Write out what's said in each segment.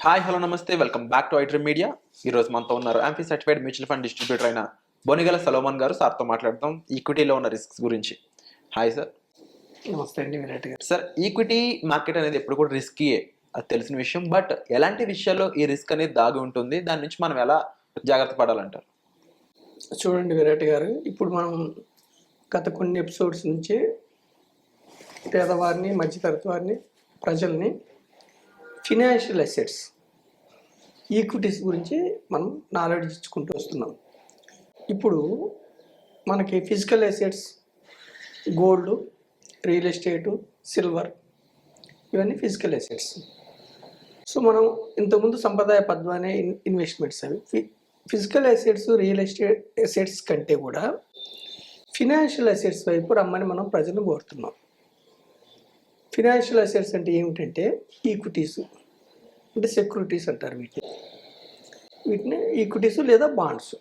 Hi hello నమస్తే welcome back to iDream media. ఈరోజు మనతో ఉన్నారు MP certified mutual fund distributor అయిన బొనిగల సలోమన్ గారు. సార్తో మాట్లాడతాం ఈక్విటీలో ఉన్న రిస్క్స్ గురించి. Hi sir. నమస్తే అండి విరాట్ గారు. సార్, ఈక్విటీ మార్కెట్ అనేది ఎప్పుడు కూడా రిస్కీయే, అది తెలిసిన విషయం. బట్ ఎలాంటి విషయాల్లో ఈ రిస్క్ అనేది దాగి ఉంటుంది, దాని నుంచి మనం ఎలా జాగ్రత్త పడాలంటారు? చూడండి విరాట్ గారు, ఇప్పుడు మనం గత కొన్ని ఎపిసోడ్స్ నుంచి పేదవారిని, మధ్యతరగతి వారిని, ప్రజల్ని ఫినాన్షియల్ అసెట్స్, ఈక్విటీస్ గురించి మనం నాలెడ్జ్ ఇచ్చుకుంటూ వస్తున్నాం. ఇప్పుడు మనకి physical assets, gold, real estate, silver, ఇవన్నీ ఫిజికల్ అసెట్స్. సో మనం ఇంతకుముందు సంప్రదాయబద్ధమైన ఇన్వెస్ట్మెంట్స్ అవి. Physical assets, real estate assets కంటే కూడా ఫినాన్షియల్ అసెట్స్ వైపు రమ్మని మనం ప్రజలను కోరుతున్నాం. ఫినాన్షియల్ అసెట్స్ అంటే ఏమిటంటే ఈక్విటీస్, అంటే సెక్యూరిటీస్ అంటారు వీటిని ఈక్విటీస్ లేదా బాండ్స్.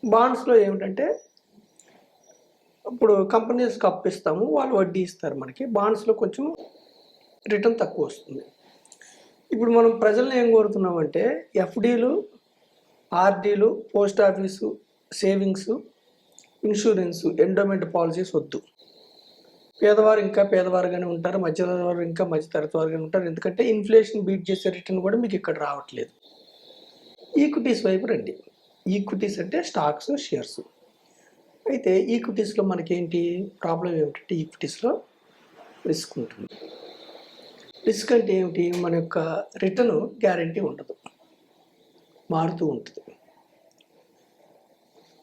బాండ్స్లో ఏమిటంటే ఇప్పుడు కంపెనీస్కి అప్పిస్తాము, వాళ్ళు వడ్డీ ఇస్తారు మనకి. బాండ్స్లో కొంచెం రిటర్న్ తక్కువ వస్తుంది. ఇప్పుడు మనం ప్రజలను ఏం కోరుతున్నామంటే ఎఫ్డీలు, ఆర్డీలు, post office, savings, insurance, endowment policies వద్దు. పేదవారు ఇంకా పేదవారుగానే ఉంటారు, మధ్యతరగతి ఇంకా మధ్యతరగతి వారుగానే ఉంటారు. ఎందుకంటే ఇన్ఫ్లేషన్ బీట్ చేసే రిటర్న్ కూడా మీకు ఇక్కడ రావట్లేదు. ఈక్విటీస్ వైపు రండి. ఈక్విటీస్ అంటే స్టాక్స్, షేర్స్. అయితే ఈక్విటీస్లో మనకేంటి ప్రాబ్లం ఏమిటంటే ఈక్విటీస్లో రిస్క్ ఉంటుంది. రిస్క్ అంటే ఏమిటి? మన యొక్క రిటర్న్ గ్యారంటీ ఉండదు, మారుతూ ఉంటుంది.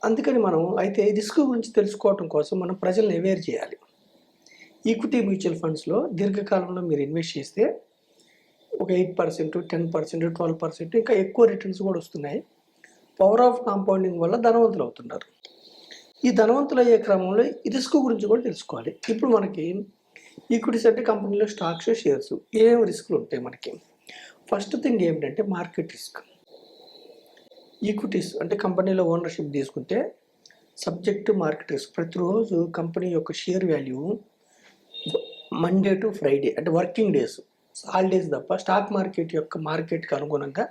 అందుకని మనం అయితే రిస్క్ గురించి తెలుసుకోవడం కోసం మనం ప్రజల్ని అవేర్ చేయాలి. ఈక్విటీ మ్యూచువల్ ఫండ్స్లో దీర్ఘకాలంలో మీరు ఇన్వెస్ట్ చేస్తే ఒక 8%, 10%, 12%, ఇంకా ఎక్కువ రిటర్న్స్ కూడా వస్తున్నాయి. పవర్ ఆఫ్ కాంపౌండింగ్ వల్ల ధనవంతులు అవుతున్నారు. ఈ ధనవంతులు అయ్యే క్రమంలో ఈ రిస్క్ గురించి కూడా తెలుసుకోవాలి. ఇప్పుడు మనకి ఈక్విటీస్ అంటే కంపెనీలో స్టాక్స్, షేర్స్, ఏమేమి రిస్కులు ఉంటాయి మనకి. ఫస్ట్ థింగ్ ఏమిటంటే మార్కెట్ రిస్క్. ఈక్విటీస్ అంటే కంపెనీలో ఓనర్షిప్ తీసుకుంటే సబ్జెక్ట్ టు మార్కెట్ రిస్క్. ప్రతిరోజు కంపెనీ యొక్క share value Monday to Friday అంటే వర్కింగ్ డేస్, హాలిడేస్ తప్ప స్టాక్ మార్కెట్ యొక్క మార్కెట్కి అనుగుణంగా,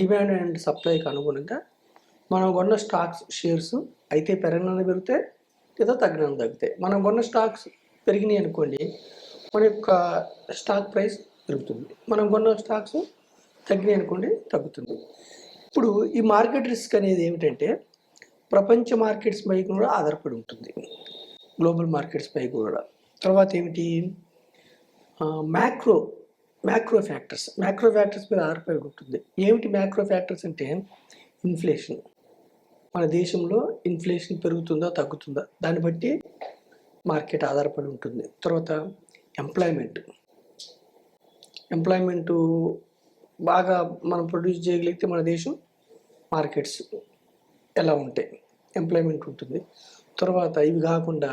డిమాండ్ అండ్ సప్లైకి అనుగుణంగా మనం కొన్న స్టాక్స్, షేర్స్ అయితే పెరగనంత పెరిగితే లేదా తగ్గినంత తగ్గితే. మనం కొన్న స్టాక్స్ పెరిగినాయి అనుకోండి, మన యొక్క స్టాక్ ప్రైస్ పెరుగుతుంది. మనం కొన్న స్టాక్స్ తగ్గినాయి అనుకోండి, తగ్గుతుంది. ఇప్పుడు ఈ మార్కెట్ రిస్క్ అనేది ఏమిటంటే ప్రపంచ మార్కెట్స్ పై కూడా ఆధారపడి ఉంటుంది, గ్లోబల్ మార్కెట్స్ పై కూడా. తర్వాత ఏమిటి? మ్యాక్రో ఫ్యాక్టర్స్ మీద ఆధారపడి ఉంటుంది. ఏమిటి మ్యాక్రో ఫ్యాక్టర్స్ అంటే ఇన్ఫ్లేషన్. మన దేశంలో ఇన్ఫ్లేషన్ పెరుగుతుందా తగ్గుతుందా దాన్ని బట్టి మార్కెట్ ఆధారపడి ఉంటుంది. తర్వాత ఎంప్లాయ్మెంట్ బాగా మనం ప్రొడ్యూస్ చేయగలిగితే మన దేశం మార్కెట్స్ ఎలా ఉంటాయి, ఎంప్లాయ్మెంట్ ఉంటుంది. తర్వాత ఇవి కాకుండా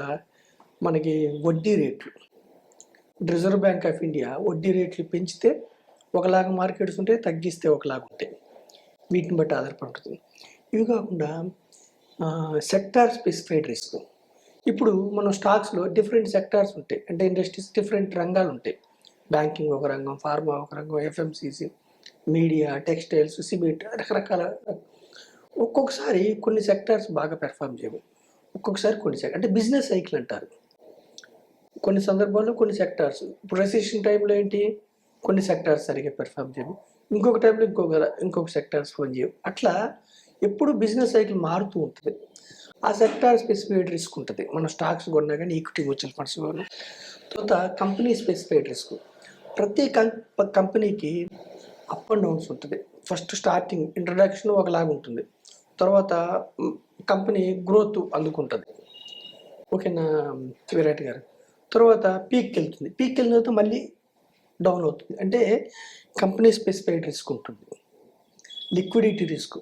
మనకి వడ్డీ రేట్లు, రిజర్వ్ బ్యాంక్ ఆఫ్ ఇండియా వడ్డీ రేట్లు పెంచితే ఒకలాగా మార్కెట్స్ ఉంటాయి, తగ్గిస్తే ఒకలాగా ఉంటాయి. వీటిని బట్టి ఆధారపడి ఉంటుంది. ఇవి కాకుండా సెక్టార్ స్పెసిఫైడ్ రిస్క్. ఇప్పుడు మనం స్టాక్స్లో డిఫరెంట్ సెక్టార్స్ ఉంటాయి, అంటే ఇండస్ట్రీస్, డిఫరెంట్ రంగాలు ఉంటాయి. బ్యాంకింగ్ ఒక రంగం, ఫార్మా ఒక రంగం, ఎఫ్ఎంసీసీ, మీడియా, టెక్స్టైల్స్, సిమెంట్, రకరకాల. ఒక్కొక్కసారి కొన్ని సెక్టార్స్ బాగా పెర్ఫామ్ చేయవు, ఒక్కొక్కసారి కొన్ని అంటే బిజినెస్ సైకిల్ అంటారు. కొన్ని సందర్భాల్లో కొన్ని సెక్టార్స్, ఇప్పుడు రెసిషన్ టైంలో ఏంటి, కొన్ని సెక్టార్స్ సరిగ్గా పెర్ఫామ్ చేయవు, ఇంకొక టైంలో ఇంకొక సెక్టార్స్ ఫోన్ చేయవు. అట్లా ఎప్పుడు బిజినెస్ సైకిల్ మారుతూ ఉంటుంది. ఆ సెక్టార్ స్పెసిఫైడ్ రిస్క్ ఉంటుంది మన స్టాక్స్ కొన్నా కానీ, ఈక్విటీ మ్యూచువల్ ఫండ్స్ కొన్నా. తర్వాత కంపెనీ స్పెసిఫైడ్ రిస్క్. ప్రతి కంపెనీకి అప్ అండ్ డౌన్స్ ఉంటుంది. ఫస్ట్ స్టార్టింగ్ ఇంట్రడక్షన్ ఒకలాగా ఉంటుంది, తర్వాత కంపెనీ గ్రోత్ అందుకుంటుంది. ఓకేనా విరాట్ గారు? తర్వాత పీక్కి వెళ్తుంది, పీక్కి వెళ్ళిన తర్వాత మళ్ళీ డౌన్ అవుతుంది. అంటే కంపెనీ స్పెసిఫైడ్ రిస్క్ ఉంటుంది. Liquidity risk.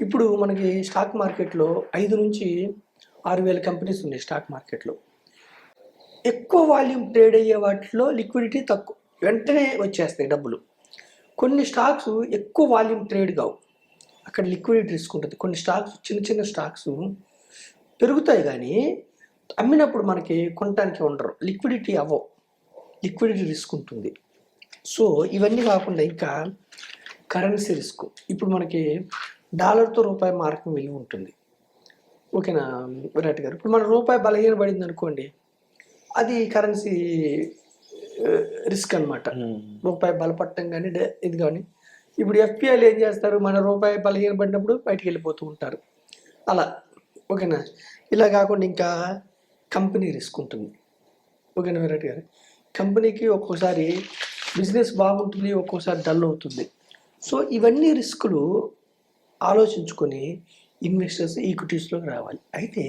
ఇప్పుడు మనకి స్టాక్ మార్కెట్లో 5 నుంచి 6,000 కంపెనీస్ ఉన్నాయి. స్టాక్ మార్కెట్లో ఎక్కువ వాల్యూమ్ ట్రేడ్ అయ్యే వాటిలో లిక్విడిటీ తక్కువ, వెంటనే వచ్చేస్తాయి డబ్బులు. కొన్ని స్టాక్స్ ఎక్కువ వాల్యూమ్ ట్రేడ్ కావు, అక్కడ లిక్విడిటీ రిస్క్ ఉంటుంది. కొన్ని స్టాక్స్, చిన్న స్టాక్స్ పెరుగుతాయి కానీ అమ్మినప్పుడు మనకి కొనడానికి ఉండరు, లిక్విడిటీ అవ్వవు, లిక్విడిటీ రిస్క్ ఉంటుంది. సో ఇవన్నీ కాకుండా ఇంకా కరెన్సీ రిస్క్. ఇప్పుడు మనకి డాలర్తో రూపాయి మారకం విలువ ఉంటుంది. ఓకేనా విరాట్ గారు? ఇప్పుడు మన రూపాయి బలహీనపడింది అనుకోండి, అది కరెన్సీ రిస్క్ అనమాట. రూపాయి బలపడటం కానీ ఇది కానీ. ఇప్పుడు ఎఫ్పిఐలు ఏం చేస్తారు, మన రూపాయి బలహీనపడినప్పుడు బయటికి వెళ్ళిపోతూ ఉంటారు అలా. ఓకేనా? ఇలా కాకుండా ఇంకా కంపెనీ రిస్క్ ఉంటుంది. ఓకేనా విరాట్ గారు? కంపెనీకి ఒక్కోసారి బిజినెస్ బాగుంటుంది, ఒక్కోసారి డల్ అవుతుంది. సో ఇవన్నీ రిస్కులు ఆలోచించుకొని ఇన్వెస్టర్స్ ఈక్విటీస్లోకి రావాలి. అయితే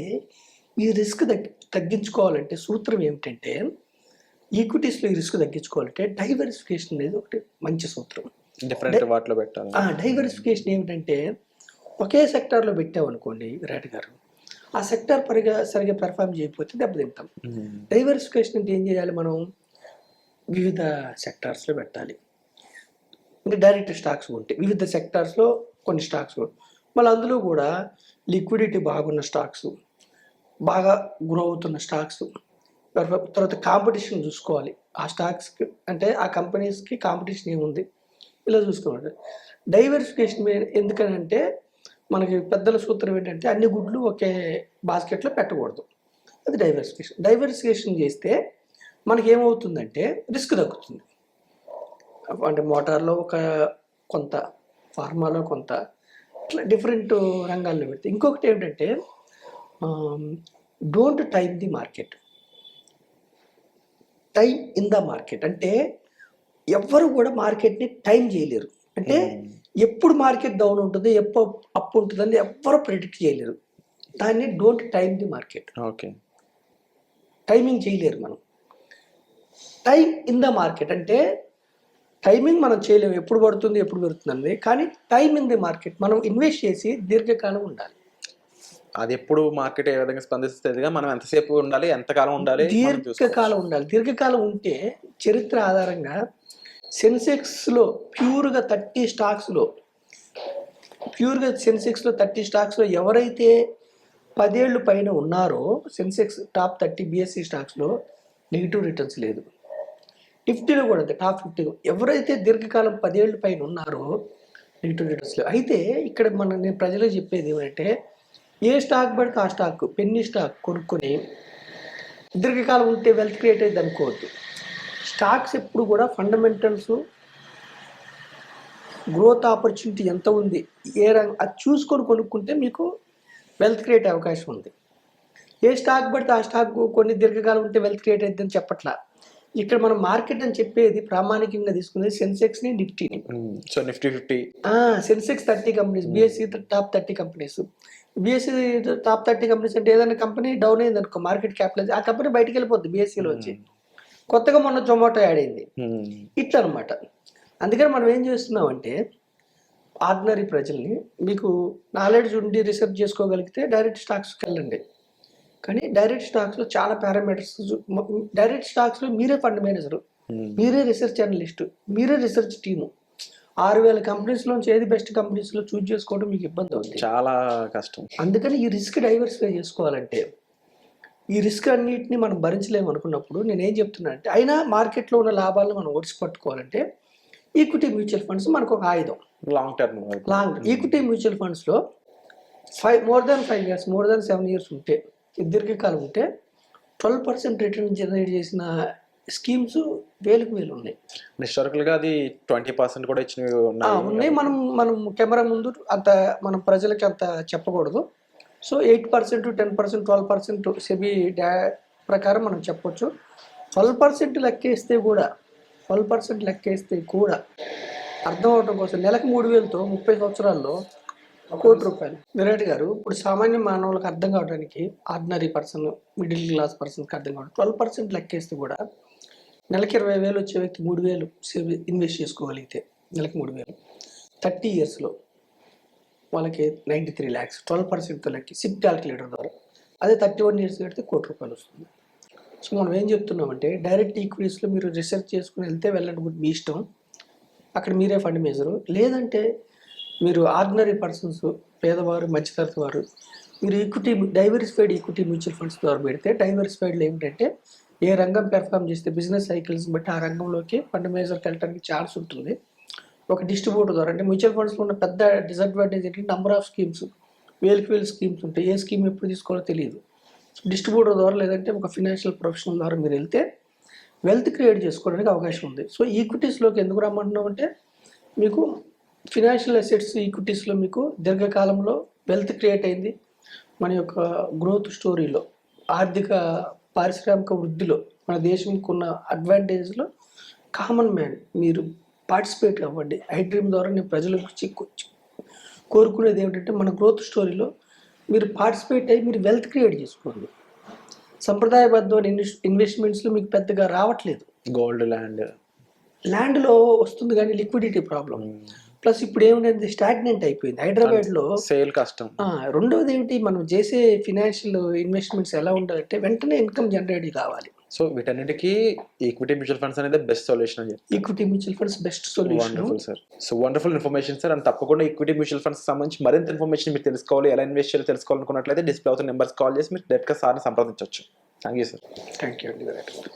ఈ రిస్క్ తగ్గించుకోవాలంటే సూత్రం ఏమిటంటే, ఈక్విటీస్లో ఈ రిస్క్ తగ్గించుకోవాలంటే డైవర్సిఫికేషన్ అనేది ఒకటి మంచి సూత్రం. డిఫరెంట్ వాటిలో పెట్టాలి. డైవర్సిఫికేషన్ ఏమిటంటే, ఒకే సెక్టార్లో పెట్టామనుకోండి విరాట్ గారు, ఆ సెక్టార్ సరిగా పెర్ఫామ్ చేయకపోతే దెబ్బతింటాం. డైవర్సిఫికేషన్ అంటే ఏం చేయాలి, మనం వివిధ సెక్టార్స్లో పెట్టాలి. ఇంకా డైరెక్ట్ స్టాక్స్ ఉంటాయి, వివిధ సెక్టార్స్లో కొన్ని స్టాక్స్, మళ్ళీ అందులో కూడా లిక్విడిటీ బాగున్న స్టాక్స్, బాగా గ్రో అవుతున్న స్టాక్స్, తర్వాత కాంపిటీషన్ చూసుకోవాలి. ఆ స్టాక్స్కి అంటే ఆ కంపెనీస్కి కాంపిటీషన్ ఏముంది ఇలా చూసుకోవాలి. డైవర్సిఫికేషన్ ఎందుకనంటే, మనకి పెద్దల సూత్రం ఏంటంటే అన్ని గుడ్లు ఒకే బాస్కెట్లో పెట్టకూడదు. అది డైవర్సిఫికేషన్. డైవర్సిఫికేషన్ చేస్తే మనకి ఏమవుతుందంటే రిస్క్ తగ్గుతుంది. అంటే మోటార్లో కొంత, ఫార్మాలో కొంత, ఇట్లా డిఫరెంట్ రంగాల్లో పెడితే. ఇంకొకటి ఏంటంటే don't time the market, time in the market. అంటే ఎవ్వరు కూడా మార్కెట్ని టైం చేయలేరు. అంటే ఎప్పుడు మార్కెట్ డౌన్ ఉంటుంది, ఎప్పుడు అప్ ఉంటుందని ఎవ్వరు ప్రిడిక్ట్ చేయలేరు. దాన్ని don't time the market. Okay, timing చేయలేరు మనం. టైం ఇన్ ద మార్కెట్ అంటే టైమింగ్ మనం చేయలేము, ఎప్పుడు పడుతుంది ఎప్పుడు పెడుతుంది. కానీ టైం ఇన్ ది మార్కెట్ మనం ఇన్వెస్ట్ చేసి దీర్ఘకాలం ఉండాలి. అది ఎప్పుడు మార్కెట్ ఏ విధంగా స్పందిస్తుందిగా, మనం ఎంతసేపు ఉండాలి, ఎంతకాలం ఉండాలి, దీర్ఘకాలం ఉండాలి. దీర్ఘకాలం ఉంటే చరిత్ర ఆధారంగా సెన్సెక్స్లో ప్యూర్గా 30 స్టాక్స్లో సెన్సెక్స్లో 30 స్టాక్స్లో ఎవరైతే 10 ఏళ్ళు పైన ఉన్నారో, సెన్సెక్స్ టాప్ 30 బిఎస్సి స్టాక్స్లో నెగిటివ్ రిటర్న్స్ లేదు. నిఫ్టీలో కూడా అంతే, టాప్ 50 ఎవరైతే దీర్ఘకాలం 10 ఏళ్ళు పైన ఉన్నారో నెగిటివ్ రిటర్న్స్ లేవు. అయితే ఇక్కడ నేను ప్రజలకు చెప్పేది ఏమంటే, ఏ స్టాక్ పడితే ఆ స్టాక్, పెన్నీ స్టాక్ కొనుక్కొని దీర్ఘకాలం ఉంటే వెల్త్ క్రియేట్ అయ్యింది అనుకోవద్దు. స్టాక్స్ ఎప్పుడు కూడా ఫండమెంటల్స్, గ్రోత్ ఆపర్చునిటీ ఎంత ఉంది, ఏ రంగం అది చూసుకొని కొనుక్కుంటే మీకు వెల్త్ క్రియేట్ అవకాశం ఉంది. ఏ స్టాక్ పడితే ఆ స్టాక్ కొన్ని దీర్ఘకాలం ఉంటే వెల్త్ క్రియేట్ అవుతుందని చెప్పట్లా. ఇక్కడ మనం మార్కెట్ అని చెప్పేది ప్రామాణికంగా తీసుకునేది సెన్సెక్స్ని, నిఫ్టీని. So Nifty 50, Sensex 30 companies, BSE top 30 companies. BSE top 30 companies అంటే ఏదైనా కంపెనీ డౌన్ అయింది అనుకో, మార్కెట్ క్యాపిటలైజ్, ఆ కంపెనీ బయటికి వెళ్ళిపోద్ది బిఎస్సిలో వచ్చి. కొత్తగా మొన్న జొమాటో యాడ్ అయింది, ఇట్లా అనమాట. అందుకని మనం ఏం చేస్తున్నామంటే, ఆర్డినరీ ప్రజల్ని, మీకు నాలెడ్జ్ ఉండి రీసెర్చ్ చేసుకోగలిగితే డైరెక్ట్ స్టాక్స్కి వెళ్ళండి. కానీ డైరెక్ట్ స్టాక్స్లో చాలా పారామీటర్స్, డైరెక్ట్ స్టాక్స్లో మీరే ఫండ్ మేనేజరు, మీరే రీసెర్చ్ అనలిస్టు, మీరే రీసెర్చ్ టీము. 6000 కంపెనీస్లోంచి ఏది బెస్ట్ కంపెనీస్లో చూజ్ చేసుకోవడం మీకు ఇబ్బంది అవుతుంది, చాలా కష్టం. అందుకని ఈ రిస్క్ డైవర్సిఫై చేసుకోవాలంటే, ఈ రిస్క్ అన్నిటిని మనం భరించలేము అనుకున్నప్పుడు నేనేం చెప్తున్నా అంటే, అయినా మార్కెట్లో ఉన్న లాభాలను మనం ఒడిసి పట్టుకోవాలంటే ఈక్విటీ మ్యూచువల్ ఫండ్స్ మనకు ఒక ఆయుధం. లాంగ్ ఈక్విటీ మ్యూచువల్ ఫండ్స్లో more than 5 years, more than 7 years ఉంటే, దీర్ఘకాలం ఉంటే 12% రిటర్న్ జనరేట్ చేసిన స్కీమ్స్ వేలకు వేలు ఉన్నాయి. హిస్టారికల్గా అది 20% కూడా ఇచ్చినవి ఉన్నాయి. మనం కెమెరా ముందు అంత మనం ప్రజలకి అంత చెప్పకూడదు. సో 8%, 10%, 12% సెబీ ప్రకారం మనం చెప్పొచ్చు. 12% లెక్కేస్తే కూడా అర్థం అవడం కోసం నెలకు 3,000తో 30 సంవత్సరాల్లో ₹1,00,00,000. విరాట్ గారు, ఇప్పుడు సామాన్య మానవులకు అర్థం కావడానికి, ఆర్డినరీ పర్సన్, మిడిల్ క్లాస్ పర్సన్కి అర్థం కావడం, 12% లెక్కేస్తే కూడా నెలకి 20,000 వచ్చే వ్యక్తి 3,000 సేవ్ ఇన్వెస్ట్ చేసుకోగలిగితే నెలకి 3,000, 30 yearsలో వాళ్ళకి 93 lakhs 12%తో లెక్కి సిప్ క్యాల్కులేటర్ ద్వారా. అదే 31 years కడితే ₹1,00,00,000 వస్తుంది. సో మనం ఏం చెప్తున్నామంటే, డైరెక్ట్ ఈక్విటీస్లో మీరు రీసెర్చ్ చేసుకుని వెళ్తే వెళ్ళండి, మీ ఇష్టం, అక్కడ మీరే ఫండ్ మేజరు. లేదంటే మీరు ఆర్డినరీ పర్సన్స్, పేదవారు, మధ్యతరగతి వారు, మీరు డైవర్సిఫైడ్ ఈక్విటీ మ్యూచువల్ ఫండ్స్ ద్వారా పెడితే, డైవర్సిఫైడ్లో ఏమిటంటే ఏ రంగం పెర్ఫామ్ చేస్తే బిజినెస్ సైకిల్స్ బట్టి ఆ రంగంలోకి ఫండ్ మేజర్కి వెళ్ళడానికి ఛాన్స్ ఉంటుంది. ఒక డిస్ట్రిబ్యూటర్ ద్వారా. అంటే మ్యూచువల్ ఫండ్స్లో ఉన్న పెద్ద డిసడ్వాంటేజ్ ఏంటంటే నెంబర్ ఆఫ్ స్కీమ్స్, వేలు స్కీమ్స్ ఉంటాయి. ఏ స్కీమ్ ఎప్పుడు తీసుకోవాలో తెలియదు. డిస్ట్రిబ్యూటర్ ద్వారా లేదంటే ఒక ఫినాన్షియల్ ప్రొఫెషనల్ ద్వారా మీరు వెళ్తే వెల్త్ క్రియేట్ చేసుకోవడానికి అవకాశం ఉంది. సో ఈక్విటీస్లోకి ఎందుకు రమ్మంటున్నాం అంటే మీకు ఫినాన్షియల్ అసెట్స్ ఈక్విటీస్లో మీకు దీర్ఘకాలంలో వెల్త్ క్రియేట్ అయింది. మన యొక్క గ్రోత్ స్టోరీలో, ఆర్థిక పారిశ్రామిక వృద్ధిలో మన దేశంకు ఉన్న అడ్వాంటేజ్లో కామన్ మ్యాన్ మీరు పార్టిసిపేట్ అవ్వండి. ఐ డ్రీమ్ ద్వారా నేను ప్రజలకు కోరుకునేది ఏమిటంటే మన గ్రోత్ స్టోరీలో మీరు పార్టిసిపేట్ అయ్యి మీరు వెల్త్ క్రియేట్ చేసుకోండి. సంప్రదాయబద్ధమైన ఇన్వెస్ట్మెంట్స్లో మీకు పెద్దగా రావట్లేదు. గోల్డ్, ల్యాండ్లో వస్తుంది కానీ లిక్విడిటీ ప్రాబ్లం. ప్లస్ ఇప్పుడు ఏమిటంటే స్టాగ్నెంట్ అయిపోయింది హైదరాబాద్లో, సేల్ కష్టం. రెండవది ఏమిటి, మనం చేసే ఫినాన్షియల్ ఇన్వెస్ట్మెంట్స్ ఎలా ఉండాలంటే వెంటనే ఇన్కమ్ జనరేట్ కావాలి. సో వీటన్నిటికీ ఈక్విటీ మ్యూచువల్ ఫండ్స్ అనేది బెస్ట్ సొల్యూషన్ అని చెప్పి. Equity mutual funds best solution. Wonderful sir. So wonderful information sir. And తప్పకుండా ఈక్విటీ మ్యూచువల్ ఫండ్స్ సంబంధించి మరింత ఇన్ఫర్మేషన్ మీరు తెలుసుకోవాలి, ఎలా ఇన్వెస్ట్ చేయాలో తెలుసుకోవాలనుకున్నట్లయితే డిస్ప్లే అవుతున్న నెంబర్స్ కాల్ చేసి మీరు డైరెక్ట్గా సార్ని సంప్రదించవచ్చు. Thank you sir. Thank you అండి.